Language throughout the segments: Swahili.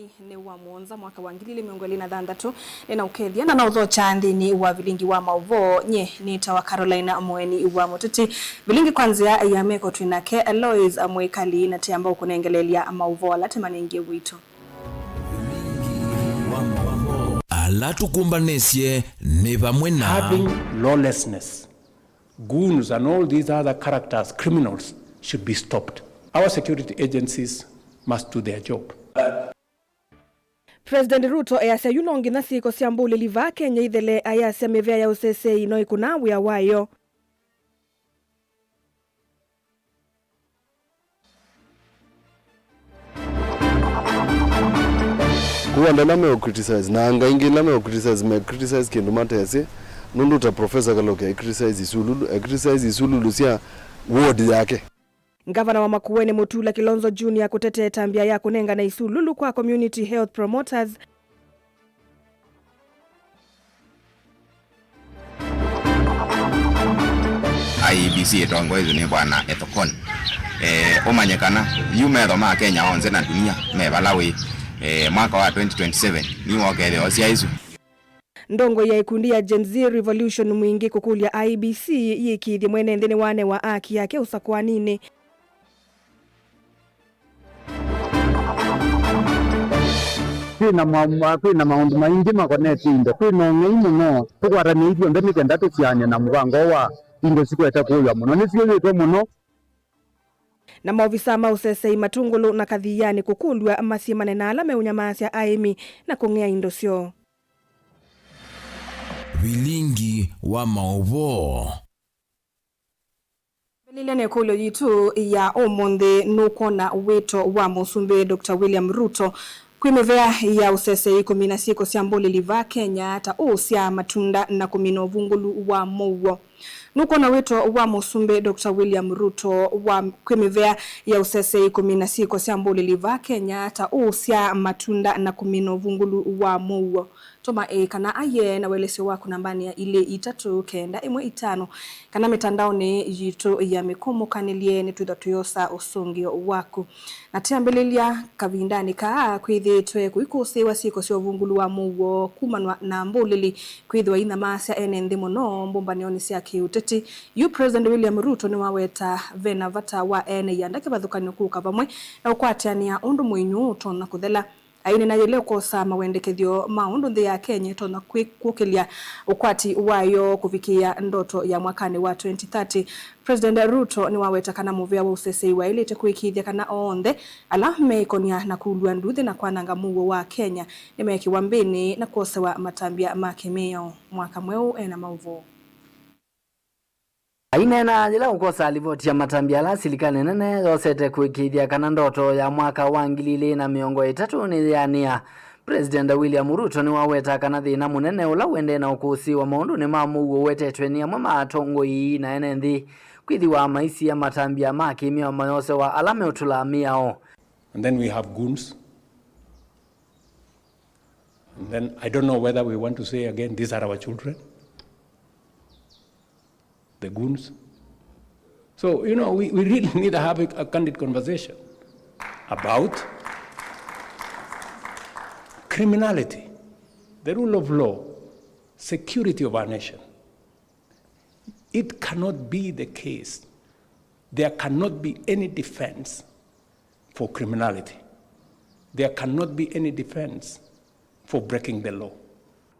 mwei ni wa muonza mwaka wa 2023 nina ukethia na nautho chandini wa vilingi wa mauvo nye ni tawa Carolina Mweni wa mutiti vilingi kwanzia ya meko twinake Eloise Amwekali na tiamba ukunengelelia mauvo alatima ningie wito alatukumbanesie ne bamwe na having lawlessness, goons and all these other characters, criminals, should be stopped. Our security agencies must do their job. President Ruto ayase yunongi na siko siambuli liva Kenya idhele ayase mevea ya usese ino ikunawu ya wayo. Kuwa ndalame o criticize na anga ingi lame o criticize me criticize kindu mata yase nundu ta professor kaloke criticize isululu sia ward yake. Gavana wa Makueni Mutula Kilonzo Jr. kutetea tambia ya kunenga na isululu kwa community health promoters. IEBC etongoizwe ni bwana Ethokon omanyekana yumetho ma Kenya onze na dunia mebalawi mwaka wa 2027 ni wokere osiaizu Ndongo ya ikundi ya Gen Z Revolution mwingi kukulia IEBC yikithie mwene ndini wane wa aki yake usakwanini. Kwina maundu maingi makonete indo kwina ng'ei muno tukwarania ithio mbe nikenda tucianye na mubango wa indo cikwete kuya muno nicio yitwo muno na maofisa mausesei matungulu na kathiyani kukulwa masiemane na alame unyamasya aimi na kung'ea indo syo vilingi wa mauvo Liliane kulo yitu ya omonde nukona weto wa musumbe Dr. William Ruto kwimevea ya usese 16 siambole liva Kenya hata usia matunda na kumino vungulu wa mowo. Nukona weto wa musumbe Dr. William Ruto wa kwimevea ya usese 16 siambole liva Kenya hata usia matunda na kumino vungulu wa mowo. Toma kana aye na welese wako nambani ya ile 395 kana mitandaoni yitu ya mikumu kanilie ni tuyosa usungio wako na tiambelelia kavindani kaa kwithitwe kuikusiwa siko sio vungulu wa muwo kumanwa na mbulili kwithwa ina masya enende muno mbumbanioni cia kiuteti yu President William Ruto ni waweta vena vata wa ene yandake bathukanyo kuka vamwe na ukwatiania undu mwinyu tona kuthela aine na yeleo kosa mawendekethio maundu nthi ya Kenya tona kukilia ukwati wayo kufikia ndoto ya mwakani wa 2030. President Ruto ni waweta kana muvea wa usesei wa ilete kuikithia kana onthe ala meikonia na kulua nduthi na kwananga muwo wa Kenya ni meki wambini na kosewa matambia makemeo mwaka mweu ena mauvo. Ainena jila ukosa alivoti ya matambia la silikane nene yosete kuikithia kana ndoto ya mwaka wa 2030 ni yania. President William Ruto ni waweta kana thina munene ula wende na ukusi wa maundu ni mamugo wetetwe ni amwe matongo ii na enenthi kwithiwa maisi ya matambia makimio mayose wa alame utulamiao. And then we have goons. And then I don't know whether we want to say again, these are our children. The goons. So, you know, we really need to have a candid conversation about criminality, the rule of law, security of our nation. It cannot be the case. There cannot be any defense for criminality. There cannot be any defense for breaking the law.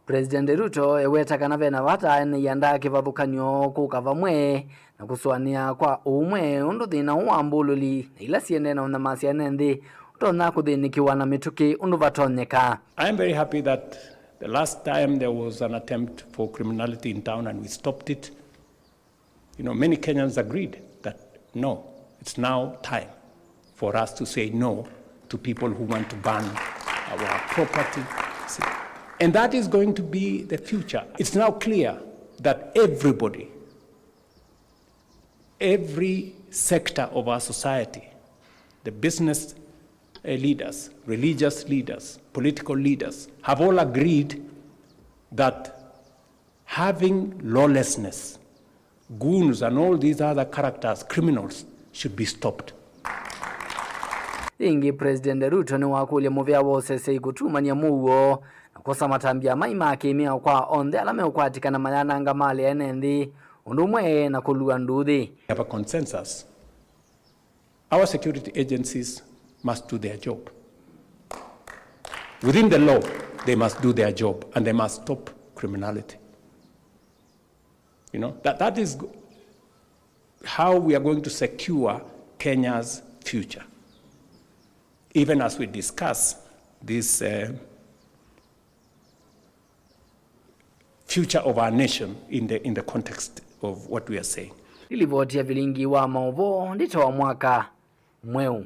President Ruto eweta kana vena vata ni yanda kivathukanyo kukavamwe na kuswania kwa umwe undu thina uambululi ila siende na unamasi enenthi utona kuthinikiwa na mituki undu vatonyeka. I am very happy that the last time there was an attempt for criminality in town and we stopped it. You know, many Kenyans agreed that no, it's now time for us to say no to people who want to ban our property. And that is going to be the future. It's now clear that everybody, every sector of our society, the business leaders, religious leaders, political leaders, have all agreed that having lawlessness, goons and all these other characters, criminals, should be stopped. ingi President Ruto ni wakulia muvya wose seikutumania muo na kosa matambia maima kimia kwa onde alame ukwatikana mayananga mali enendi undumwe na kulua nduthi. We have a consensus. Our security agencies must do their job. Within the law, they must do their job and they must stop criminality. You know, that is how we are going to secure Kenya's future. Even as we discuss this future of our nation in the context of what we are saying. Ilivyotia vilingi wa maovo ndito wa mwaka mweu.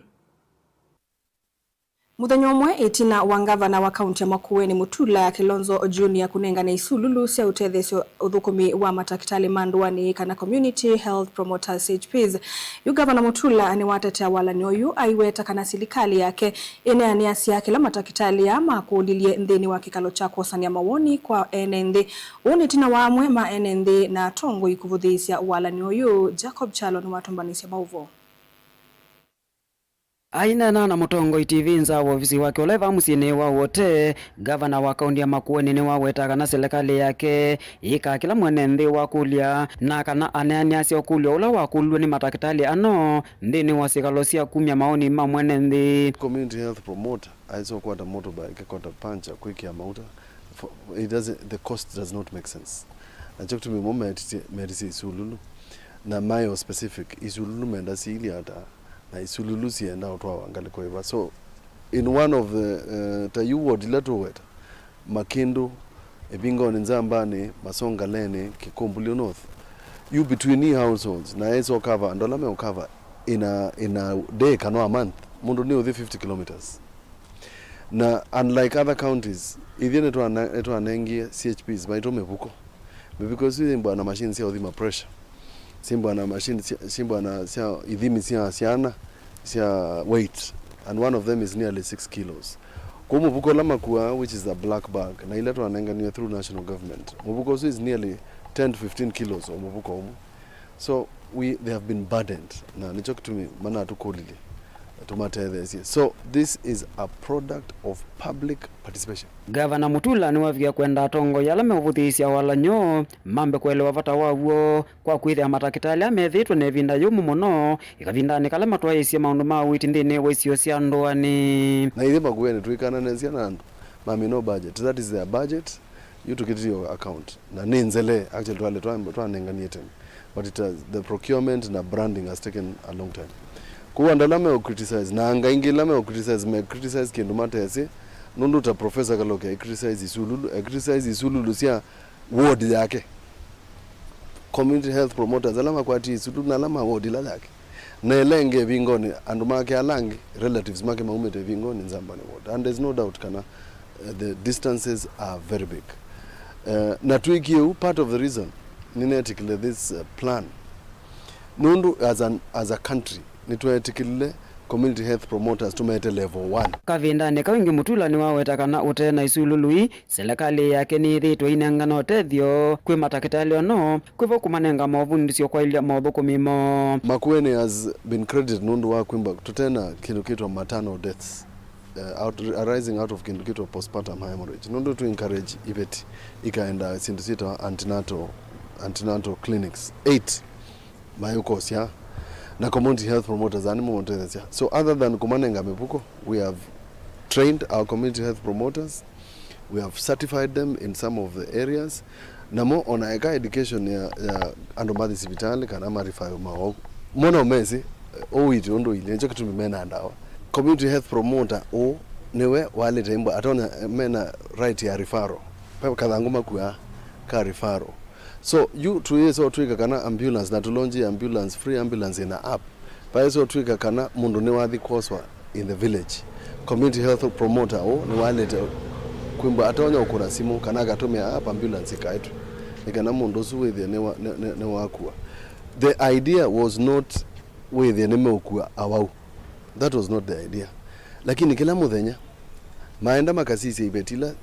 Muthenya umwe itina wa ngavana wa kaunti ya Makueni Mutula Kilonzo Junior kunengana isululu cia utethecio uthukumi wa matakitali mandwani kana community health promoters HPs. Yu gavana Mutula ni watetea walani oyu aiweta kana serikali yake ineania cia kila matakitali ya makulilie nthini wa kikalo cha kusania mawoni kwa NND. Uni tina wa amwe ma NND na tongo ikuvuthisia walani oyu. Jacob Chalo ni watombanisia mauvo. Aina na mutongo TV nza ofisi wake oleva musine wa wote gavana wa kaunti ya Makueni ni waweta kana serikali yake ika kila mwenende wa kulia na kana aneania sio kulia ula wa kulwa ni matakitali ano ndini wasikalosia kumya maoni ma mwenende. Community health promoter aiso kwata motorbike kwata pancha quick ya mauta, it doesn't, the cost does not make sense. Achok to me medicine isululu na mayo specific isululu menda sili hata na isululu sienda utwa wangali kwa hivyo. So in one of the tayuwa dilato weta Makindu ebingo nzambani Masonga Lene Kikumbulio North, you between the households na eso cover ndola me cover in a day kano a month mundu ni within 50 kilometers. Na unlike other counties idhine eto anengi CHPs baito mebuko because simba na machine sia udhima pressure, simba na machine simba na sia idhimi sia siana sia weight, and one of them is nearly 6 kilos. Kwa mubuko lama kuwa, which is a black bag, na ileto anenganiwa through national government, mubuko so is nearly 10 to 15 kilos of mubuko umu. So they have been burdened na nichoku to me mana atukolili so this is a product of public participation. Gavana Mutula ni wavia kwenda tongo yala mevuthisya wala nyo mambe kuelewa vata wawo kwa kwithia matakitali amethitwe ne vinda yumu muno ikavinda ni kala matwaisya maundu ma witi ndini waisio cia ndoani na ile magwene tuikana nezia nandu mami no budget, that is their budget, you to get your account na ninzele actually twanenganie tena, but it has, the procurement na branding has taken a long time. Kuwa ndalame o criticize na anga ingilame o criticize me criticize kindu matese nundu ta professor kaloke criticize isululu sia ward yake community health promoters alama kwa ati isululu na alama ward la yake na elenge vingoni andu make alangi relatives make maumete vingoni nzambani ward, and there's no doubt kana the distances are very big. Na tuikiu part of the reason ninetikile this plan nundu as a country nitwetikile community health promoters tumete level 1 kavindane kawingi Mutula ni waweta kana utena isulului serikali yake ni thitwe inengana otethio kwi matakitali ono kwivo kumanenga mavundisio kwa ilia mauthuku mimo. Makueni has been credited nundu wa kwimba tutena kindu kitwa maternal deaths arising out of kindu kitwa postpartum hemorrhage nundu to encourage ibeti ikaenda sindu sita antenatal clinics 8 mayukosia na community health promoters animal montethesia. So other than kumanenga mepuko, we have trained our community health promoters, we have certified them in some of the areas na mo ona eka education ya andomathi sibitali kana marifayo mao mona umezi owiti ondo ile nje kitu mena ndawa community health promoter o newe wale tembo atona mena right ya referral pa kadhanguma kuya ka referral. So you tuyeso twika kana ambulance na tulonji ambulance free ambulance in a app pa yeso twika kana mundu ne wathi koswa in the village community health promoter o ni wale kwimba atonya ukura simu kana gatumia app ambulance kaitu nikana mundu suwithia ne wakua. The idea was not withia ne mekua awau, that was not the idea, lakini kila muthenya maenda makasisi ibetila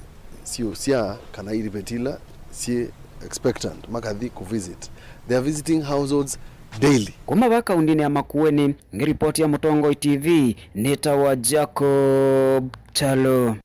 sio sia kana ibetila si expectant makathi ku visit, they are visiting households daily. Kuma ba kaundini ya Makueni, ngiripoti ya Mutongoi TV, nitawa Jacob Chalo.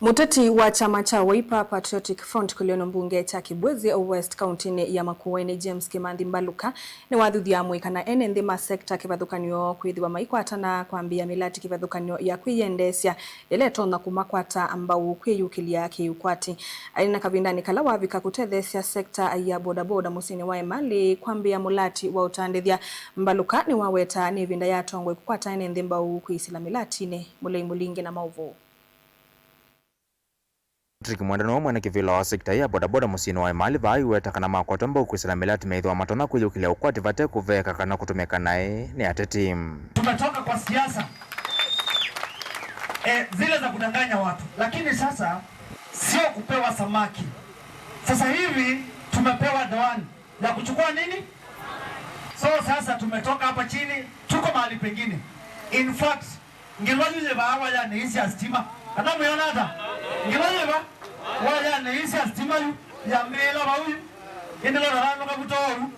Muteti wa chama cha Wiper Patriotic Front kuliono mbunge cha Kibwezi West County ya Makueni James Kimandhi Mbaluka ni wathuthia mwikana ene nthima sekta kivathukanio kwithiwa maikwatana kwambia milati kivathukanio ya kwiyendesya ileto na kumakwata ambao kwiyukilia kiukwati aina kavindani kala wavika kutethesya sekta ya bodaboda musini wa Emali kwambia mulati wa utandithia. Mbaluka ni waweta ni vinda ya tongwe kukwata ene nthimba kwisila milati ne mulei mulingi na mauvu. Patrick Mwandano mwana kivila wa sekta ya bodaboda musini wa Emali vai weta kana makwata mbao kwisila milati meithwa matona kuyukilia ukwati vate kuveka kana kutumeka nae ni ateti. Tumetoka kwa siasa zile za kudanganya watu, lakini sasa sio kupewa samaki. Sasa hivi tumepewa dawani ya kuchukua nini? So sasa tumetoka hapa chini, tuko mahali pengine. In fact, ngilwajile ba wala ni isi ya stima. Kana mwiona hata? Ngilwajile ba wala ni isi ya stima ya mela ba huyu. Indilo rano kabutoru.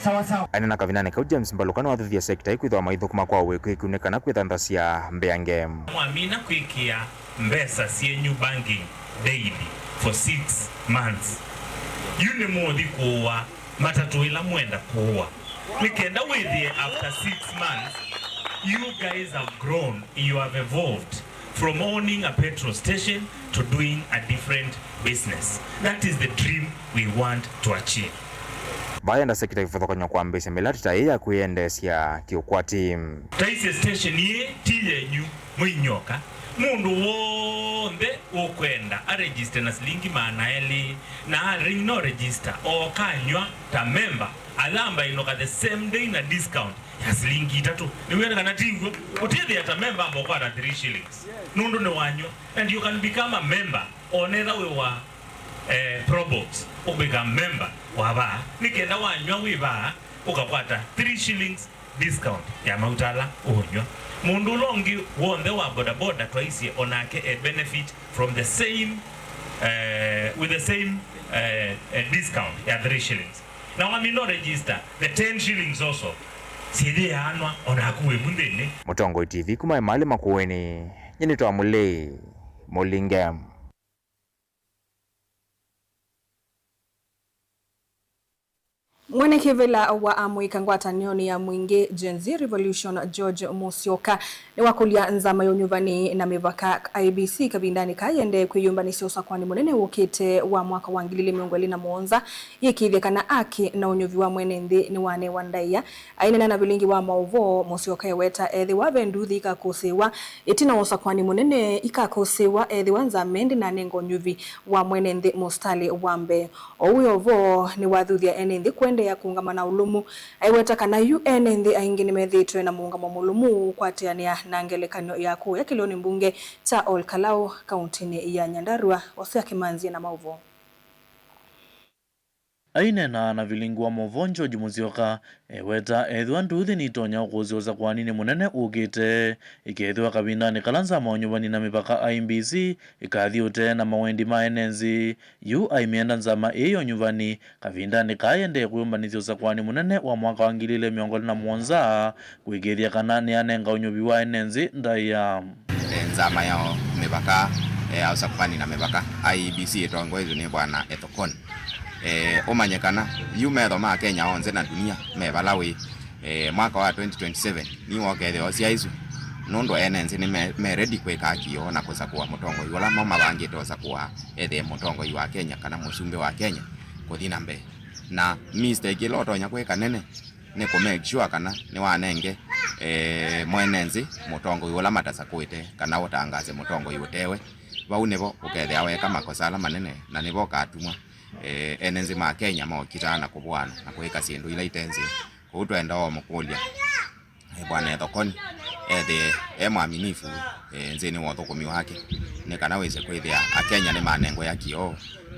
Sawa sawa. Aina kavinane ka James Mbaluka no wathuthia sekta ikwithwa maitho kuma kwa we kwikunekana kwithanthasya mbeange. Mwamina kwikia mbesa cienyu banking daily for 6 months. Yune mothi kuwa matatu ila mwenda kuwa. Nikenda withie after 6 months. You guys have grown, you have evolved from owning a petrol station to doing a different business. That is the dream we want to achieve. Bayenda sekta ifathokanyo kwa mbesa milati ta iya kuyendesya kiukwati. Taisi station ye tiyenyu mwinyoka. Mundu wonde ukwenda a register na silingi maanaeli na ring no register o kanywa ta member alamba inoka the same day na discount ya silingi 3 niwenda kana tingo utithia ta member ambao kwa 3 shillings nundu ni wanyo and you can become a member onetha we wa probox ubecome member waba nikenda wanywa wiba ukakwata 3 shillings discount ya mautala onywa mundu longi wonde wa bodaboda twaisi onake a benefit from the same with the same discount ya 3 shillings. Now I mean no register the 10 shillings also sidi anwa onakuwe mundene. Mutongoi TV kuma Emali Makueni nyini twa mulei mulingam. Mwene kivila wa amuika ngwatanioni ya mwingi Gen Z Revolution George Musyoka ni wakulia nzama yonyuvani na mivaka IBC kabindani kayende kwiyumbani siosa kwani munene wukite wa mwaka wa 2021 yikithekana aki na unyuvi wa mwene nthi ni wane wandaiya aina na bilingi wa mauvo. Musyoka yeweta ethi wa venduthi ikakosewa itina osa kwani munene ikakosewa ethi wa nzamendi na nengo nyuvi wa mwene nthi Mustali Wambe ouyo vo ni wathuthia ene nthi kwende ya kuungamana ulumu aiweta kana UN nthi aingi nimethitwe na muungamo mulumu kwatiania na ngelekanyo yako ya kiloni mbunge cha Olkalau kaunti ya Nyandarua Osia Kimanzi na mauvo. Aine na vilingwa movonjo Musyoka eweta ethwa nduthi nitonya ukuzioza kwanini munene ugite ikethwa kabindani kalanza maonyuvani na mipaka IBC ikathiute na mawendi maenenzi yu aimienda nzama iyo nyuvani kabindani kayende kuyumbanithioza kwani munene wa mwaka wa 2021 kwigithia kana ni anenga unyuvi wa enenzi ndaiya nzama yao mipaka ausa kwani na mipaka IBC itongozwe ni bwana Ethokon. Omanyekana yumetho ma Kenya onze na dunia mebalawi mwaka wa 2027 ni wokethe osiaizu nondo enenzi ni me ready kweka kio na kusakua mutongoi wala mama bangi to sakua ethe mutongoi wa Kenya kana musumbe wa Kenya kuthina mbe na mistake loto nya kweka nene ni ku make sure kana ni wanenge mwenenzi mutongoi wala matasakuite kana utangaze mutongoi utewe baunevo ukethe aweka makosa ala manene na nivo katumwa enenzi ma Kenya mokitana kubwana na kuweka sindu ila itenzi kutwenda o mukulia bwana Ethokon mwaminifu nzeni wothukumi wake ni kana weze kwithia akenya ni manengo ya kio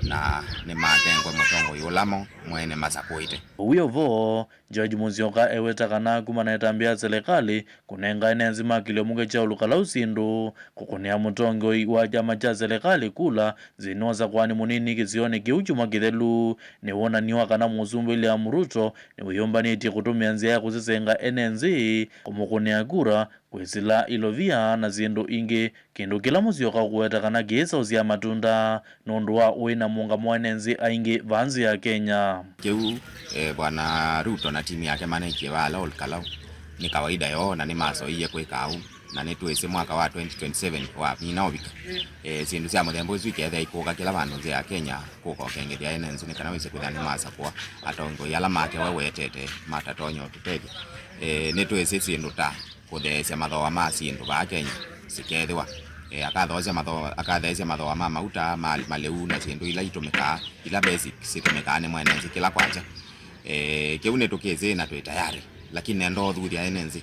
na ni matengwe mutongo yulamo mwene masakuite uyo vo George Musyoka ewetakana kumana etambia serikali kunenga enenzi makile munge cha ulukala usindu kukunia mutongo wa chama cha serikali kula zinoza kwani munini kizione kiuchuma kithelu ni wona niwa kana muzumbu ili Ruto ni uyombaniti kutumia nzia ya kuzisenga enenzi kumukunia kura kwezila ilovia na zindu ingi kindu kila Musyoka kuwetakana kiesa uzia matunda nondua uina munga mwenenzi aingi vanzi ya Kenya kiu bwana Ruto na timu yake maneke wala olkalau ni kawaida yo na ni maso iye kwekau na ni tuwese mwaka wa 2027 wa minobika sindu cia muthembo zwike ethe ikuka kila bandu nzia ya Kenya kuko kengethia enenzi ni kana wise kuthani masa kwa atongo yala make wewetete matatonyo tutege ni tuwese sindu ta kuthesya mathoa ma sindu ba Kenya sikethwa akathesya mathoa ma mauta maleu na sindu ila itumika ila basic situmika ni mwenenzi kila kwacha kiu ni tukeze na twi tayari lakini ndo thuria enenzi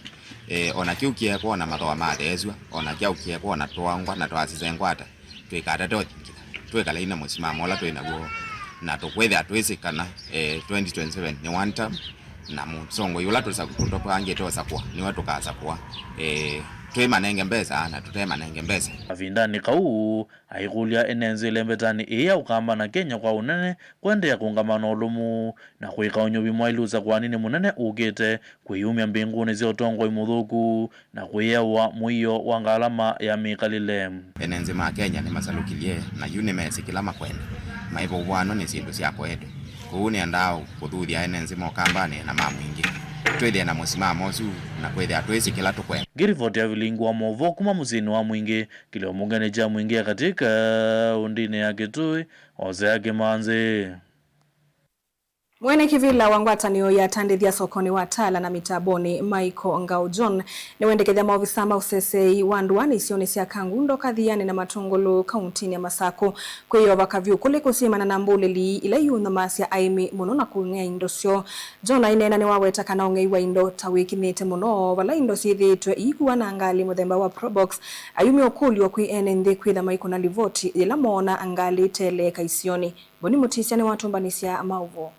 ona kiu kie kuona mathoa mathezwa ona kiu kie kuona twangwa na twasizengwata twikata twikala ina musimamo la twina guo na tukwethe atwisikana 2027 ni one term na musongo yula tusakutopa ange tosakwa ni watu kasakwa twema nenge mbesa na tutema nenge mbesa avindani kau aikulia enenzi lembetani iya ukamba na Kenya kwa unene kwende ya kungamano lumu na kuika unyobi mwailuza kwa nini munene ugete kuyumia mbinguni ziotongo imudhuku na kuyewa muiyo wangalama ya mikalile enenzi ma Kenya ni masalukilie na yune mesi kila makwenda maivo wano ni sindu siya kwedu kuuni andao kuthuthia enenzi mokambani na mamu ingi twede na musimamo su na kwethe atwesi kila tukwe girivoti ya vilingu wa movo kuma muzini wa mwingi kilio mungene cha mwingi katika undine ya Kitui oze yake manzi Mwene kivila wangwatanio ya tandithia sokoni watala na mitaboni Michael Ngao John ni wendekethia maofisa usesei wanduani isioni cia Kangundo kathiani na Matungulu kauntini ya Masako kwiyo bakavyu kule kusimana na mbulili ila yuna masya aimi muno na kung'ea indo cio John ainena ni waweta kana ung'ei wa indo tawikinite muno wala indo cithitwe ikuwa na angali muthemba wa Probox ayumi okulio kwi enenthi kwitha Michael na livoti ila mona angali teleka isioni boni mutisia ni watumbanisya mauvo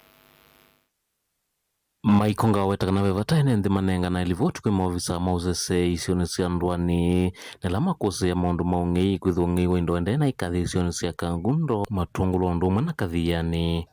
Michael Ngao wetakana wevata enenthi manenga na ilivoti kwi maofisa mausese isioni cia ndwani nela makose ya maundu maung'ei kwitha ung'ei wa indo endena ikathi isioni cia Kangundo Matungulu ndumwe na kathiani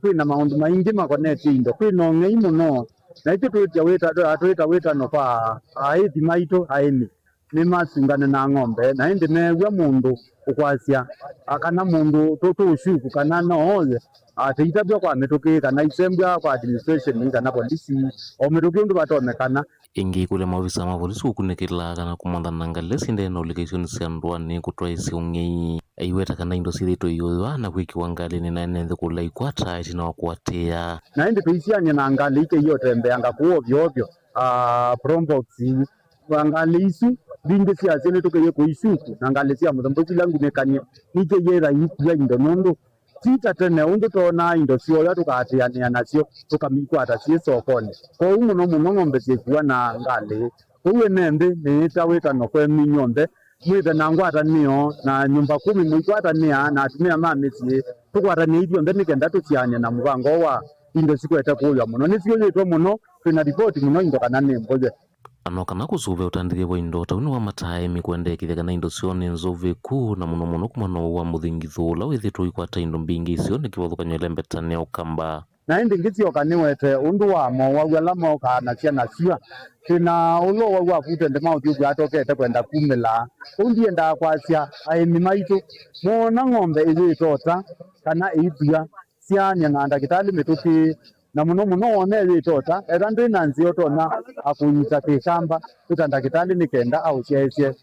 kwina maundu maingi makoneti indo kwina ung'ei muno na itu twita wita no pa aithi maitu aimi ni masungane na ng'ombe na indi megwa mundu ukwasya akana mundu tutushuku kana noze ateitabia kwa mituki kana isembia kwa administration kana polisi o mituki ndu batomekana ingi kule maofisa ma polisi ukunikila kana kumandana ngalesi ndena ulikation cia ndwani kutwa isi ung'ei aiweta kana indo cithitwo iyuwa na kwikiwa ngali ni na enenthi kula ikwata itina wakwatia na indi tuisianye na ngali ike iyo tembeanga kuovyo ovyo Probox ngali isu bingi cia zene tukiye kuisuku na ngali cia muthembo kila ngunekanie nike yera ikuya indo nundu tita tene undu tona indo cio tukatiania nacio tukamikwata cie sokoni ko muno ng'ombe ciekuwa na ngali kuwe nembe nita wita no kwe minyombe mwithe na ngwata niyo na nyumba 10 mwikwata nia na atumia mamicie tukwata ni ithio mbe nikenda tuciania na mubango wa indo cikwete kuya muno nicio yitwa muno twina report muno indo kana ni mboje anokana kusuve utandithia wa indo tauni wa mataimi kwendekithia kana indo cioni nzoveku na muno kumano wa muthingithu ula withitwo ikwata indo mbingi icio nikivathukanyo lembetania ukamba na indi ngitioka niwete undu wamo wawela moka na cia nacio tina ulo wa futende mauthiuku atokete kwenda kumila undienda kwasya aimi maitu mona ng'ombe igitota kana ithia ciania na ndagitari mituki na muno one witota era ndina nzio tona akunyita kikamba tuta ndagitari nikenda au ciacie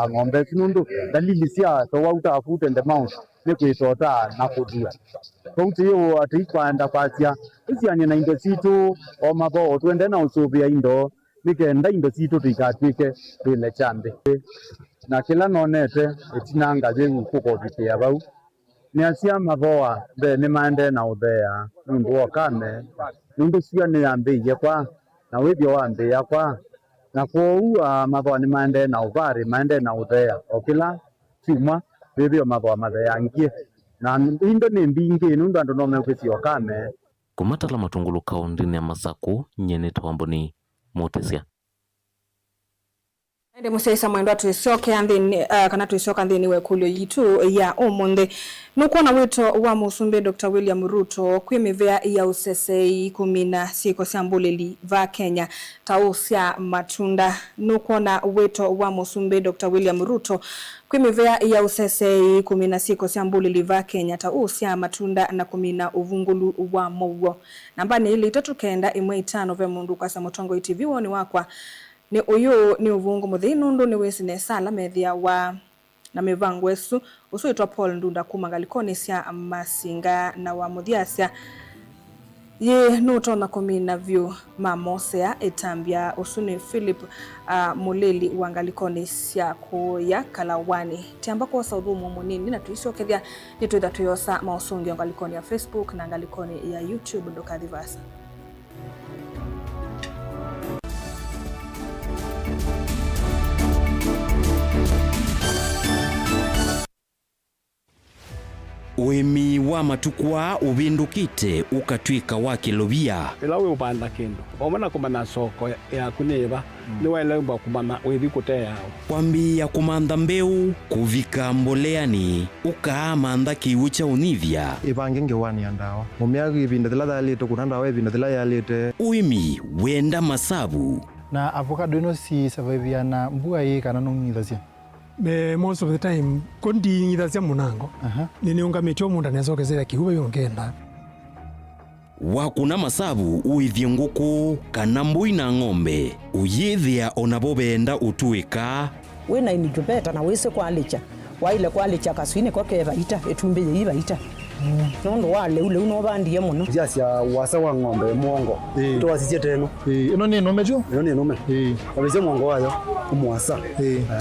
ng'ombe nundu dalili cia to wauta futende mauti ni kwitota na kuthia kauti yo atikwanda kwacia icianie na indo citu o mabo twende na ucuvia indo nikenda indo citu tikatwike twile chambe na kila nonete itinanga jengu kukovikia bau ni acia maboa be ni mande na uthea nundu okame nundu cia ni ambiye kwa na withio wambia kwa na kwou maboa ni mande na uvari mande na uthea okila chuma withio maboa mathea ngie na indo ni mbingi nundu andu no mekwithio kame kumatala matungulu kaundini ya Masako nyene twamboni Mutesia Ende musesa mwendo atuisoke andini kana tuisoka andini wekulyo yitu ya omonde nukuona wito wa Musumbe Dr. William Ruto kwimivea ya usesei 16 siambuleli va Kenya tausia matunda nukuona wito wa Musumbe Dr. William Ruto kwimivea ya usesei 16 siambuleli va Kenya tausia matunda na kumina uvungulu wa mowo nambani ili 395 ve mundu kwa Samotongo TV woni wakwa ni uyu ni uvungu muthinundu ni wesine sala methia wa na mivangwesu usuitwa Paul Ndunda kumangalikoni sia masinga na wa muthiasia ye nutona komina vyu mamosea etambia usuni Philip muleli wangalikoni sia kuya Kalawani tiamba kwa saudhumu munini na tuisokethia nituitha tuyosa mausungi wangalikoni ya Facebook na wangalikoni ya YouTube ndokadhivasa. Wemi wa matukwa ubindukite ukatwika wa kilobia ila we upanda kindu omana kumana soko ya kuneva ni wale mba kumana wethi kutea kwambia kumanda mbeu kuvika mboleani ukaamanda kiucha univya ivangenge wani andawa mumiagi ibinda thila lito kunanda we ibinda thila yalite uimi wenda masabu na avocado ino si survive na mbua hii kana nungithasia most of the time kondi ngithasia munango nini ungamitio munda nezokezera kihuba yongenda wakuna masabu uithie nguku kana mbui na ng'ombe uyithia onabobenda utuika wina inijubeta na wise kwalicha waile kwalicha kaswine kokeva ita etumbe yiba ita nondo wale ule unobandie muno jiasia wasa wa ng'ombe mwongo to wasitie teno ino ni nome jo ino ni nome kabisa mwongo wayo umwasa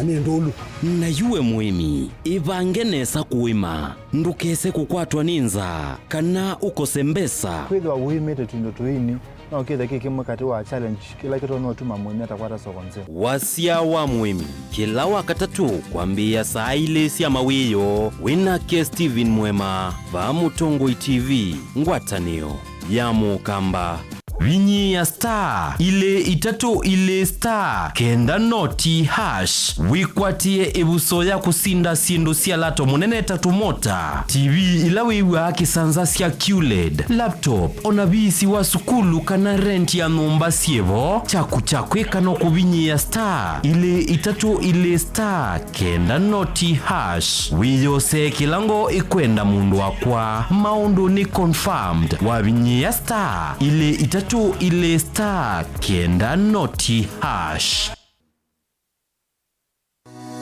ni ndolu na yuwe muimi ivangenesa kuima ndukese kukwatwa ninza kana ukosembesa kwithwa uimete tundo tuini no kitha kikimwe kati wa challenge kila kitu no tuma mwimi atakwata sokonze wasia wa muimi kila wakatatu kwambia saa ile sia mawiyo winake Steven Mwema va Mutongo TV ngwatanio ya mukamba vinyi ya star ile itatu ile star kenda noti hash wikwatie ebuso ya kusinda sindu sia lato munene tatu mota TV ilawiwa kisanza sia QLED laptop onabisi wa sukulu kana rent ya nomba sievo chaku kano kubinyi ya star ile itatu ile star kenda noti hash wiyose kilango ikwenda mundu wakwa maundu ni confirmed wa vinyi ya star ile itatu ile star kenda noti hash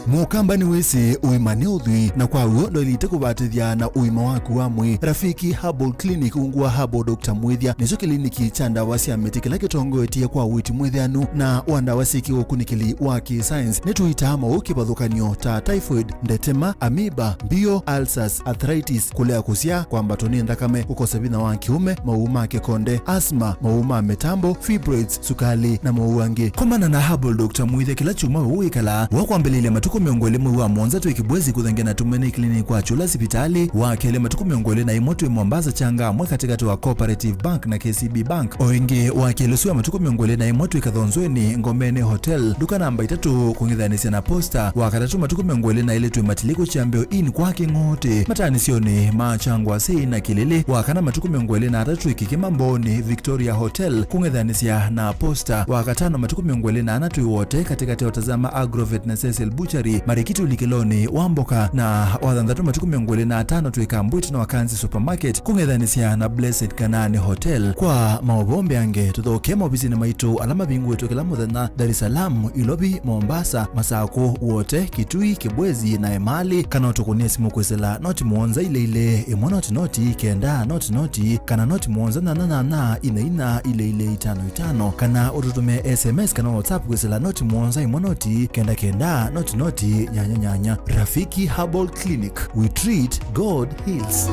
Mukamba ni wese uimane udhui na kwa uo ndo ilite kubatithia na uima waku wa mwi Rafiki Herbal Clinic ungua Herbal Dr. Mwithia nicho kliniki cha ndawa cia miti kila kitongo etie kwa witi mwithianu na wandawa siki ukunikili wa ki-science nituita mauki bathukanio ta typhoid, ndetema, amoeba, bio, ulcers, arthritis, kulea kusia kwa mbatoni ndakame, ukosebina wa kiume, mauma kekonde, asma, mauma metambo, fibroids, sukali na mauange. Komana na Herbal Dr. Mwithia kila chuma uikala wakwambelile matuko miongole mwe wa Monza twikibwezi kuthengena tumene clinic kwa chula sipitali wa kele matuko miongole na imoto Mombasa changa mwe katikati wa Cooperative Bank na KCB Bank oenge wa kele suwa matuko miongole na imoto ikathonzweni Ngomene Hotel duka namba 3 kungithanisia na posta wa katatu matuko miongole na ile twematiliko chambeo in kwa kingote matanisioni machangwa sei na kilele wa kana matuko miongole na 3 ikikimamboni Victoria Hotel kungithanisia na posta wa katano matuko miongole na anatu wote katikati watazama Agrovet na Cecil Butchery Marikitu Likiloni Wamboka na wathandatu matuku miongole na 5 tuikambwiti na Wakanzi Supermarket kungithanisia na Blessed Kanani Hotel kwa maobombe ange tuthoke mobizini maitu alama bingu wetu kila muthenya Dar es Salaam, Ilobi, Mombasa, Masako wote Kitui, Kibwezi na Emali kana utukunie simu kwesela noti muonza ile noti kenda noti kana noti muonza na ina ile 55 kana ututume SMS kana WhatsApp kwesela noti muonza noti kenda noti nyanya. Rafiki Herbal Clinic, we treat, God heals.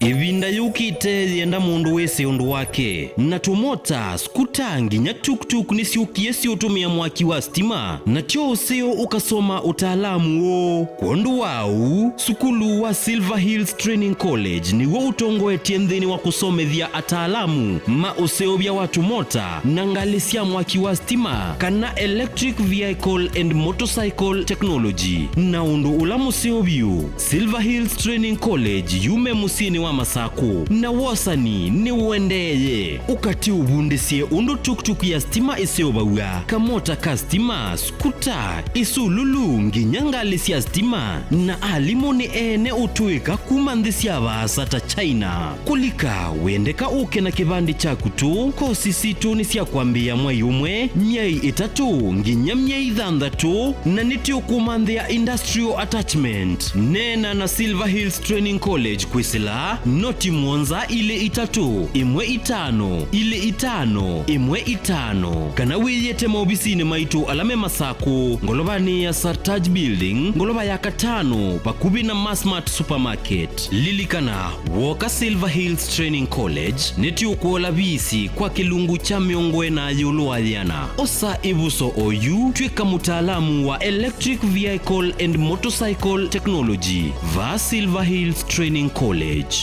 Ivinda yukite yenda mundu wese undu wake. Na tumota, skutangi, nya tuk-tuk nisiukie si utumia mwaki wa stima. Na tio useo ukasoma utaalamu wo. Kondu wau, sukulu wa Silver Hills Training College ni wo utongo etiendhini wa kusome vya ataalamu. Ma useo vya watu mota, nangalisia mwaki wa stima. Kana electric vehicle and motorcycle technology. Na undu ula museo vyu. Silver Hills Training College yume musini wa Masako na wasani ni uendeye ukati ubundisie undu tuk-tuk ya stima iseo bauga kamota ka stima skuta isululu nginyangalisi ya stima na alimoni ene utuika kumandisia vasata China kulika wendeka uke na kibandi chaku tu kosisi tu nisia kuambia mwayumwe miai itatu nginya miai dhandatu na niti ukumandhia industrial attachment nena na Silver Hills Training College kwisila noti mwonza ile itatu imwe itano ile itano imwe itano kana wiyete maobisini maitu alame Masako ngolovani ya Sartaj Building ngolova ya katano pakubi na Massmart Supermarket lilikana woka Silver Hills Training College neti ukuola bisi kwa kilungu cha miongwe na yulu adhiana osa ibuso oyu tweka mutaalamu wa electric vehicle and motorcycle technology va Silver Hills Training College.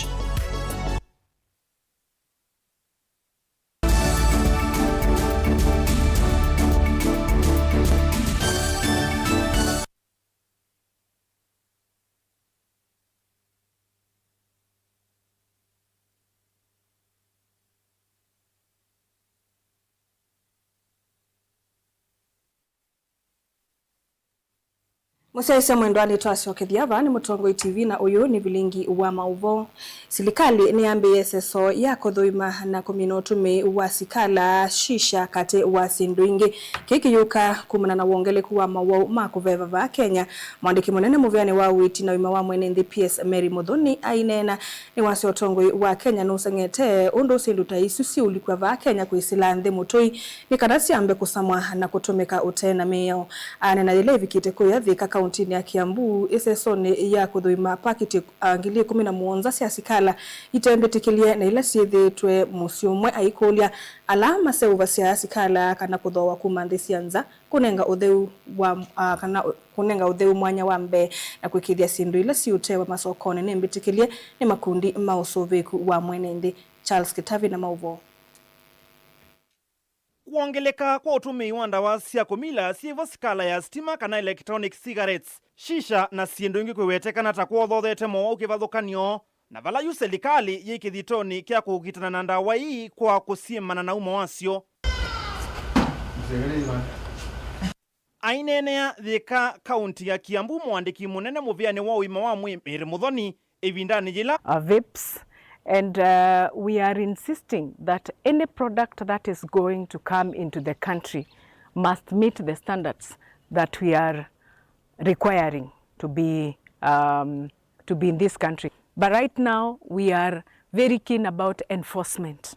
Musaisa mwendwani twacokethia vani Mutongo TV na uyu ni vilingi wa mauvo. Silikali ni ambi seso ya kuthuima na kumina utumi wa sikala shisha kate wa sinduingi kiki yuka kumana na wongeleku wa mauvo makuveva va Kenya. Mwandiki munene muvyani wa witi na wima wa mwene PS Mary Muthoni ainena ni wasi Mutongo wa Kenya nusangete undu sinduta isusi ulikuwa va Kenya kuisila nthi mutui ni kadasi ambe kusamwa na kutumika utena meyo. Anena ile vikite kuya vika kaunti ya Kiambu isesone ya kuthuima pakiti ngili 17 cia sikala itembetikilie na ila ciithitwe musiumwe aikolia alama seuva cia sikala kana kuthowa kuma nthi cianza kunenga utheu wa kana kunenga utheu mwanya wa mbe na kwikithia sindu ila ciutewa masokone ni mbitikilie ni makundi mausuviku wa mwene nthi. Charles Kitavi na mauvo. Kuongeleka kwa utumi wa ndawa cia kumila sivo sikala ya stima kana electronic cigarettes shisha na siendu ingi kwewetekana takuothothete mo ukivathukanio na vala yu serikali yikithitoni kia kugitana na ndawa hii kwa kusiemana na umo wacio. Ainenea thika kaunti ya Kiambu mwandiki munene muvyani wa uima wa Mary Muthoni ivindani jila vapes. And we are insisting that any product that is going to come into the country must meet the standards that we are requiring to be in this country. But right now, we are very keen about enforcement.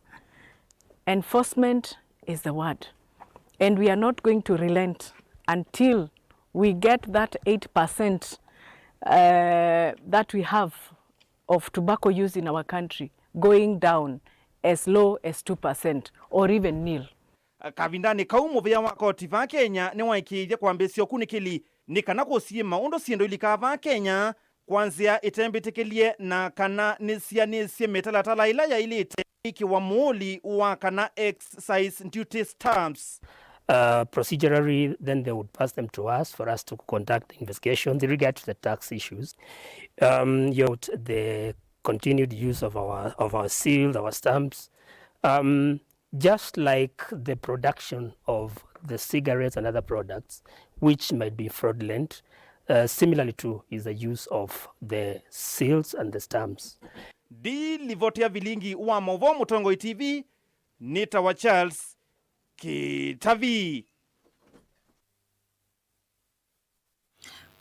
Enforcement is the word. And we are not going to relent until we get that 8% that we have of tobacco use in our country going down as low as 2% or even nil. Kavindani kaumu vya wakoti va Kenya ni waikiithia kwambisio kunikili ni kana kusiema undo siendo ilikava Kenya kwanzia itembitikilie na kana nisianisie metalatala ila ya ilite ikiwa muuli wa kana excise duty stamps. Procedurally, then they would pass them to us for us to conduct investigations in regard to the tax issues. The continued use of our seals, our stamps, just like the production of the cigarettes and other products, which might be fraudulent, similarly too is the use of the seals and the stamps. Di livotia vilingi wa mauvo Mutongo TV, Nita wa Charles Kitavi.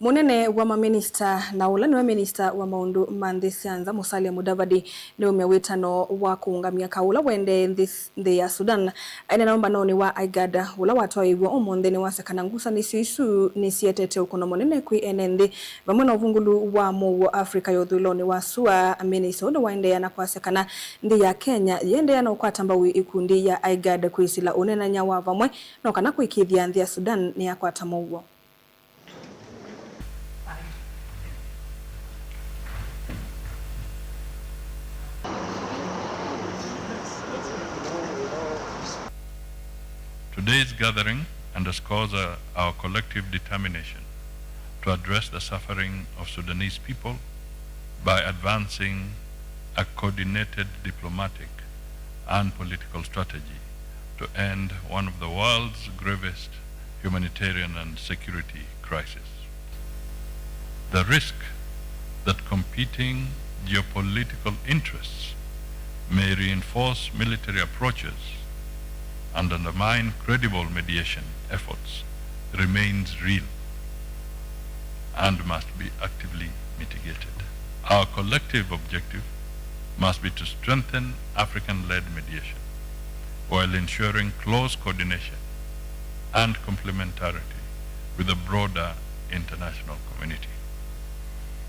Munene wa maminista na ulani wa minista wa maundu manthi sianza Musalia Mudavadi ni umewitano wa kuungamia kaula wende nthi ya Sudan ene naomba noni wa IGAD ula watoiwa umonde ni wasekana ngusa nisiisu nisietete ukono munene kwi enenthi vamwe na uvungulu wa mu wa Afrika yothuloni wa sua minista undo waende yana kwasekana nthi ya Kenya yende yana ukwata mbawi ikundi ya IGAD kwisila unenanya wa vamwe no kana kuikithia nthi ya Sudan ni akwata muwo. Today's gathering underscores our collective determination to address the suffering of Sudanese people by advancing a coordinated diplomatic and political strategy to end one of the world's gravest humanitarian and security crises. The risk that competing geopolitical interests may reinforce military approaches and undermine credible mediation efforts remains real and must be actively mitigated. Our collective objective must be to strengthen African-led mediation while ensuring close coordination and complementarity with the broader international community.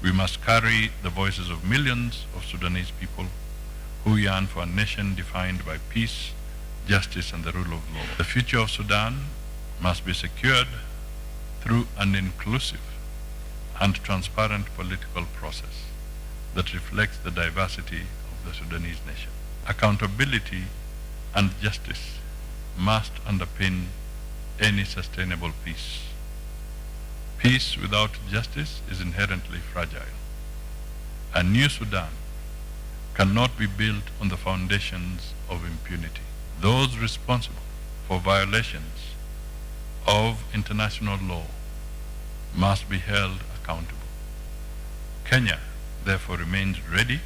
We must carry the voices of millions of Sudanese people who yearn for a nation defined by peace, justice and the rule of law. The future of Sudan must be secured through an inclusive and transparent political process that reflects the diversity of the Sudanese nation. Accountability and justice must underpin any sustainable peace. Peace without justice is inherently fragile. A new Sudan cannot be built on the foundations of impunity. Those responsible for violations of international law must be held accountable. Kenya, therefore, remains ready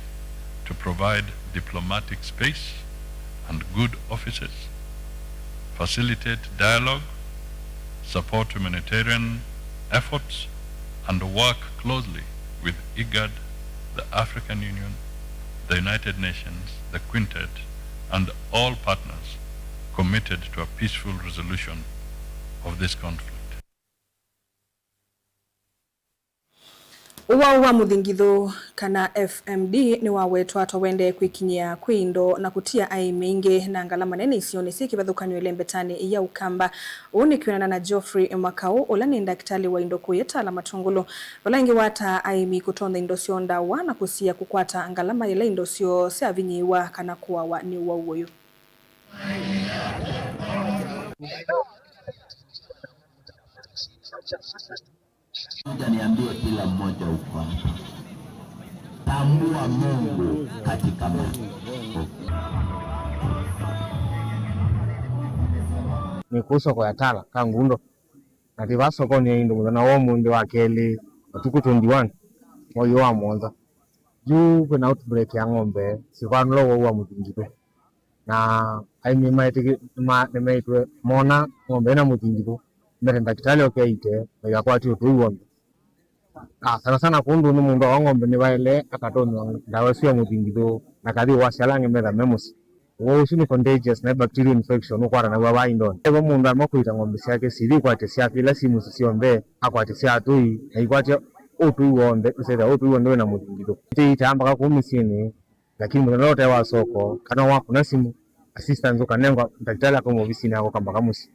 to provide diplomatic space and good offices, facilitate dialogue, support humanitarian efforts, and work closely with IGAD, the African Union, the United Nations, the Quintet, and all partners committed to a peaceful resolution of this conflict. Uwa muthingitho kana FMD ni wawetwa atowende kwikinyia kwindo na kutia ai mingi na ngala manene isioni sikivathukanyo ile mbetani ya Ukamba uni kionana na Geoffrey Makau ulani daktari wa indo kuyeta ala matungulo walangi wata aimi kutonda indo sionda wana kusia kukwata ngalama ile indo sio seavinyiwa kana kuwa ni uwa uoyo. Niambie kila mmoja uko hapa. Tambua Mungu katika mambo. Ni kusoko ya tala kangundo. Na tivaso ko ni ndo na wo mundi wa keli atuku 21 moyo wa monza. Juu kuna outbreak ya ng'ombe sikwano lo wa mutingito. Na aimi maitwe mona ng'ombe na mutingito. Mbere daktari okeite yakwati utuiwombe. Sana sana kundu ni mundu wa ng'ombe ni waile akatonywa ndawa sio mutingito na kathi washalange metha memusi. Woshi ni contagious na bacterial infection ukwara na wa indon. Ebo mundu amakuita ng'ombe ciake siri kwate ciake ila simu ciombe akwate cia tui na ikwate utuiwombe useda utuiwombe na mutingito. Itiitamba ka kumisini lakini mundu lote wa soko kana wa kuna simu assistance ukanengwa daktari ako ofisini yako kamba kamusi.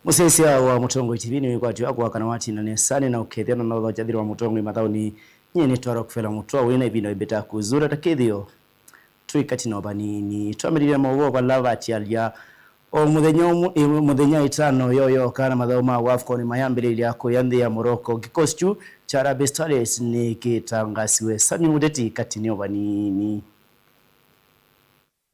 Musesia wa Mutongo TV ni kwati wako wakanawati na nesani na ukethiana na wajadhiri wa Mutongo imathauni nyene twara kufela mutwa wina ibino ibeta kuzura takethio twikati no banini twamirira mawo balava tialia o muthenya itano yoyo kana mathoma wa AFCON mayambiriria yako yanthi ya Morocco gikostu cha Harambee Stars ni kitangasiwe Sami Mudeti kati no banini.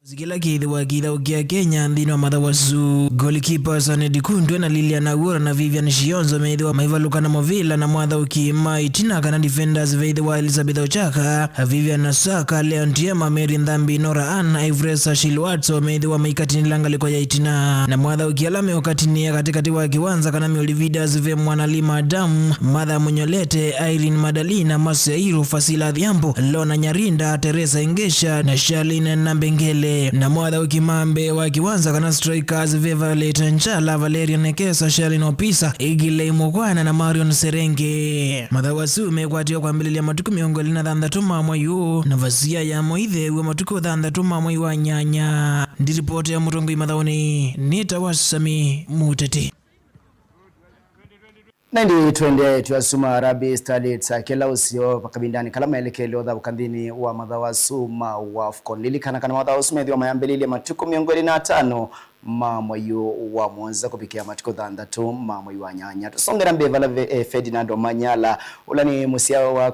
Zikila kithwa ukia Kenya ndino mathawasu goalkeepers Sanedi Kundwe na Lilian Agura na Vivian Shionzo meithwa maivaluka na Movila na mwatha Maitina kana defenders veithwa Elizabeth Ochaka Vivian Nasaka Leon Tiema Mary Ndhambi Nora Ann Ivresa Shilwatso meithwa maikatini langaliko ya itina na mwatha Alame wakatini katikati wa kiwanza kana Olividas ve Mwanalima Adam Madha Munyolete Irene Madalina Maseiro Fasila Dhiambo Lona Nyarinda Teresa Engesha na Charlene Nambengele na mwatha Kimambe wa kiwanza kana strikers Violet Nchala Valerian Nekesa Shalin Opisa Igile Mokwana na Marion Serenge mathawasu mekwatio kwa mbililia matuku miongoli na thandatuma mwayu na vasia ya moithe wa matuku thandatuma mwayu wa nyanya ndiripoti ya Mutongo Imathaoni nitawasami Muteti Nandi twende tuyasuma Harambee Starlets kila usio pakabindani kala maelekeo dha ukandini wa mathawasu wa AFCON lilikana kana mathawasu methi wa mayambelile matuku miongoni na 5 mwayu wa Mwanza kupikia matuku thanthatu mwayu wa nyanya tusongera mbevala Ferdinand Manyala ulani musia wa